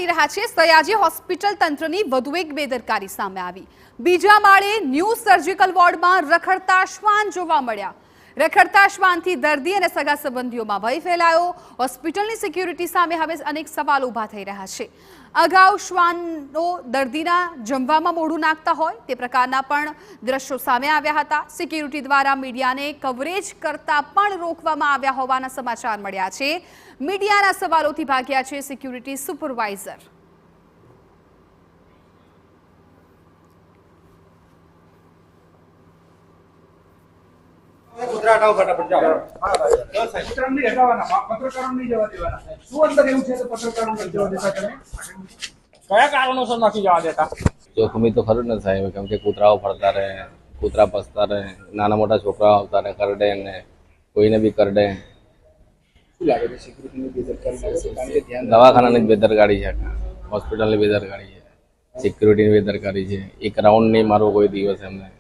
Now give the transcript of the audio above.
કરી રહ્યા છે સયાજી હોસ્પિટલ તંત્રની વધુ એક બેદરકારી સામે આવી। બીજા માળે ન્યૂ સર્જિકલ વોર્ડમાં રખડતા શ્વાન જોવા મળ્યા। રખડતા શ્વાનથી દર્દી અને સગા સંબંધીઓમાં ભય ફેલાયો। હોસ્પિટલની સિક્યુરિટી સામે હવે અનેક સવાલ ઊભા થઈ રહ્યા છે। અગાઉ શ્વાનો દર્દીના જમવામાં મોઢું નાખતા હોય તે પ્રકારના પણ દ્રશ્યો સામે આવ્યા હતા। સિક્યુરિટી દ્વારા મીડિયાને કવરેજ કરતા પણ રોકવામાં આવ્યા હોવાના સમાચાર મળ્યા છે। મીડિયાના સવાલોથી ભાગ્યા છે સિક્યુરિટી સુપરવાઇઝર। જોખમી તો ખરું ને સાહેબ, કેમ કે કૂતરાઓ ફરતા રહે, કૂતરા પસતા રહે, નાના મોટા છોકરાઓ આવતા રહે, કરડે ને કોઈને બી કરડે। દવાખાનાની જ બેદરકારી છે, હોસ્પિટલની બેદરકારી છે, સિક્યુરિટીની બેદરકારી છે। એક રાઉન્ડ નહીં મારવો કોઈ દિવસ એમને।